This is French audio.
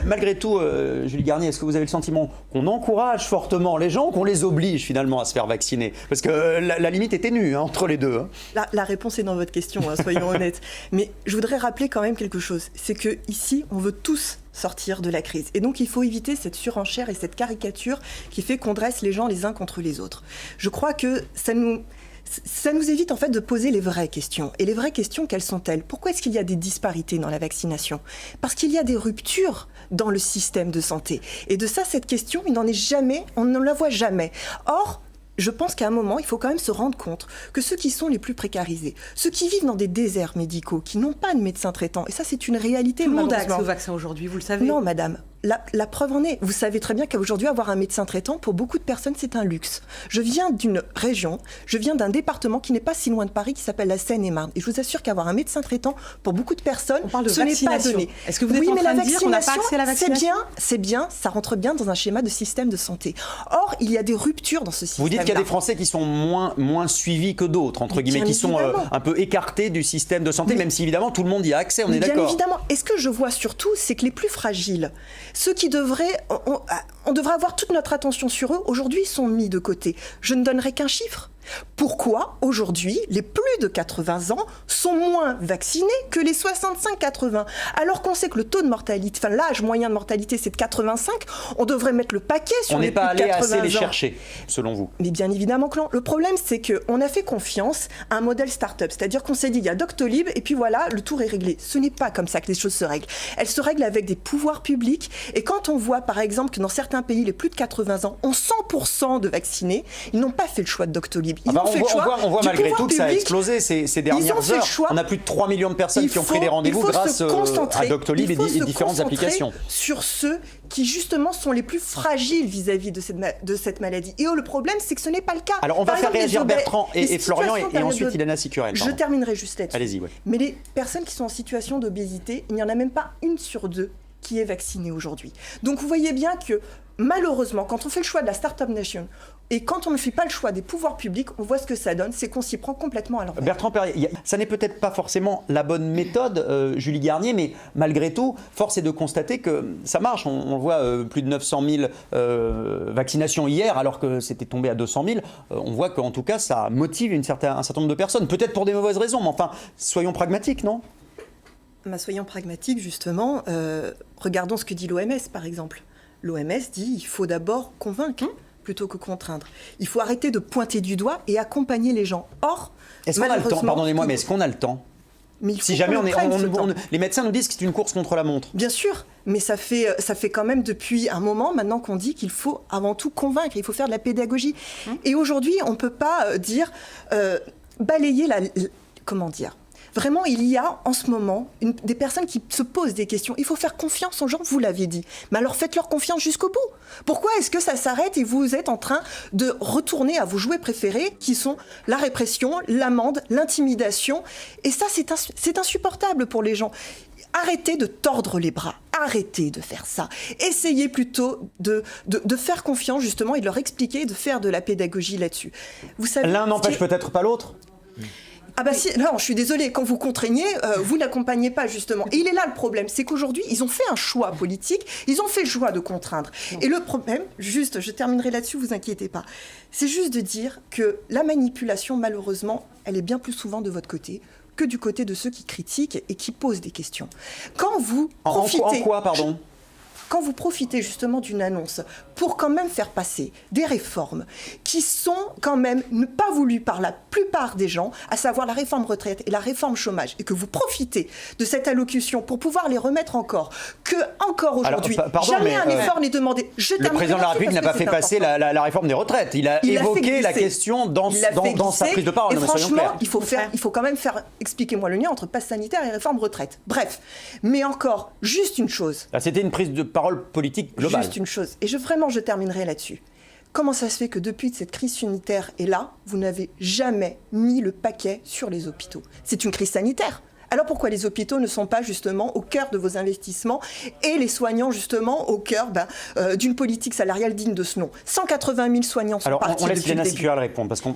Malgré tout, Julie Garnier, est-ce que vous avez le sentiment qu'on encourage fortement les gens ou qu'on les oblige finalement à se faire vacciner? Parce que la limite est ténue entre les deux. La réponse est dans votre question, soyons honnêtes. Mais je voudrais rappeler quand même quelque chose. C'est qu'ici, on veut tous sortir de la crise. Et donc, il faut éviter cette surenchère et cette caricature qui fait qu'on dresse les gens les uns contre les autres. Je crois que ça nous évite en fait de poser les vraies questions. Et les vraies questions, quelles sont-elles? Pourquoi est-ce qu'il y a des disparités dans la vaccination? Parce qu'il y a des ruptures dans le système de santé. Et de ça, cette question, on ne la voit jamais. Or, je pense qu'à un moment, il faut quand même se rendre compte que ceux qui sont les plus précarisés, ceux qui vivent dans des déserts médicaux, qui n'ont pas de médecin traitant, et ça c'est une réalité. Tout le monde a accès au vaccin aujourd'hui, vous le savez. Non, madame. La preuve en est. Vous savez très bien qu'aujourd'hui, avoir un médecin traitant, pour beaucoup de personnes, c'est un luxe. Je viens d'une région, je viens d'un département qui n'est pas si loin de Paris, qui s'appelle la Seine-et-Marne. Et je vous assure qu'avoir un médecin traitant, pour beaucoup de personnes, ce n'est pas donné. Est-ce que vous êtes en train de dire qu'on n'a pas accès à la vaccination? C'est bien, ça rentre bien dans un schéma de système de santé. Or, il y a des ruptures dans ce système. Vous dites qu'il y a des Français qui sont moins suivis que d'autres, entre guillemets, qui sont un peu écartés du système de santé, même si évidemment tout le monde y a accès, on est d'accord. Bien évidemment. Et ce que je vois surtout, c'est que les plus fragiles, ceux qui devraient... On devrait avoir toute notre attention sur eux. Aujourd'hui, ils sont mis de côté. Je ne donnerai qu'un chiffre. Pourquoi, aujourd'hui, les plus de 80 ans sont moins vaccinés que les 65-80? Alors qu'on sait que le taux de mortalité, l'âge moyen de mortalité, c'est de 85, on devrait mettre le paquet sur les plus de 80 ans. On n'est pas allé assez les chercher, selon vous? Mais bien évidemment que non. Le problème, c'est qu'on a fait confiance à un modèle start-up. C'est-à-dire qu'on s'est dit, il y a Doctolib, et puis voilà, le tour est réglé. Ce n'est pas comme ça que les choses se règlent. Elles se règlent avec des pouvoirs publics. Et quand on voit, par exemple, que dans certains pays, les plus de 80 ans ont 100% de vaccinés, ils n'ont pas fait le choix de Doctolib. On voit malgré tout que ça a explosé ces dernières heures. On a plus de 3 millions de personnes qui ont pris des rendez-vous grâce à Doctolib et différentes applications. Sur ceux qui justement sont les plus fragiles vis-à-vis de cette maladie. Et le problème, c'est que ce n'est pas le cas. Alors on va faire réagir Bertrand et Florian et ensuite Ilana Sicurel. Je terminerai juste là-dessus. Allez-y. Ouais. Mais les personnes qui sont en situation d'obésité, il n'y en a même pas une sur deux qui est vaccinée aujourd'hui. Donc vous voyez bien que malheureusement, quand on fait le choix de la Startup Nation et quand on ne fait pas le choix des pouvoirs publics, on voit ce que ça donne, c'est qu'on s'y prend complètement à l'envers. Bertrand Perrier, ça n'est peut-être pas forcément la bonne méthode, Julie Garnier, mais malgré tout, force est de constater que ça marche. On voit plus de 900 000 vaccinations hier, alors que c'était tombé à 200 000. On voit qu'en tout cas, ça motive un certain nombre de personnes, peut-être pour des mauvaises raisons, mais enfin, soyons pragmatiques, non ? Soyons pragmatiques, justement. Regardons ce que dit l'OMS, par exemple. L'OMS dit qu'il faut d'abord convaincre plutôt que contraindre. Il faut arrêter de pointer du doigt et accompagner les gens. Or, est-ce qu'on a le temps? Pardonnez-moi, mais est-ce qu'on a le temps? Si jamais les médecins nous disent que c'est une course contre la montre. Bien sûr, mais ça fait quand même depuis un moment maintenant qu'on dit qu'il faut avant tout convaincre, il faut faire de la pédagogie. Et aujourd'hui, on ne peut pas balayer comment dire. Vraiment, il y a en ce moment des personnes qui se posent des questions. Il faut faire confiance aux gens, vous l'avez dit. Mais alors faites-leur confiance jusqu'au bout. Pourquoi est-ce que ça s'arrête et vous êtes en train de retourner à vos jouets préférés qui sont la répression, l'amende, l'intimidation? Et ça, c'est insupportable pour les gens. Arrêtez de tordre les bras. Arrêtez de faire ça. Essayez plutôt de faire confiance justement et de leur expliquer, de faire de la pédagogie là-dessus. Vous savez, l'un n'empêche peut-être pas l'autre. Ah bah si, non, je suis désolée, quand vous contraignez, vous n'accompagnez pas justement. Et il est là le problème, c'est qu'aujourd'hui, ils ont fait un choix politique, ils ont fait le choix de contraindre. Et le problème, juste, je terminerai là-dessus, vous inquiétez pas, c'est juste de dire que la manipulation, malheureusement, elle est bien plus souvent de votre côté que du côté de ceux qui critiquent et qui posent des questions. Quand vous profitez... En quoi, pardon ? Quand vous profitez justement d'une annonce pour quand même faire passer des réformes qui sont quand même pas voulues par la plupart des gens, à savoir la réforme retraite et la réforme chômage, et que vous profitez de cette allocution pour pouvoir les remettre encore aujourd'hui, jamais un effort n'est demandé. Le président de la République n'a pas fait passer la réforme des retraites. Il a évoqué la question dans sa prise de parole. Et franchement, il faut quand même faire, expliquez-moi le lien entre passe sanitaire et réforme retraite. Bref, mais encore, juste une chose. C'était une prise de parole politique globale. Juste une chose, et je terminerai là-dessus. Comment ça se fait que depuis que cette crise sanitaire est là, vous n'avez jamais mis le paquet sur les hôpitaux? C'est une crise sanitaire. Alors pourquoi les hôpitaux ne sont pas justement au cœur de vos investissements et les soignants justement au cœur d'une politique salariale digne de ce nom? 180 000 soignants sont partis depuis le début. Alors on laisse Ilana Sicurel répondre parce qu'on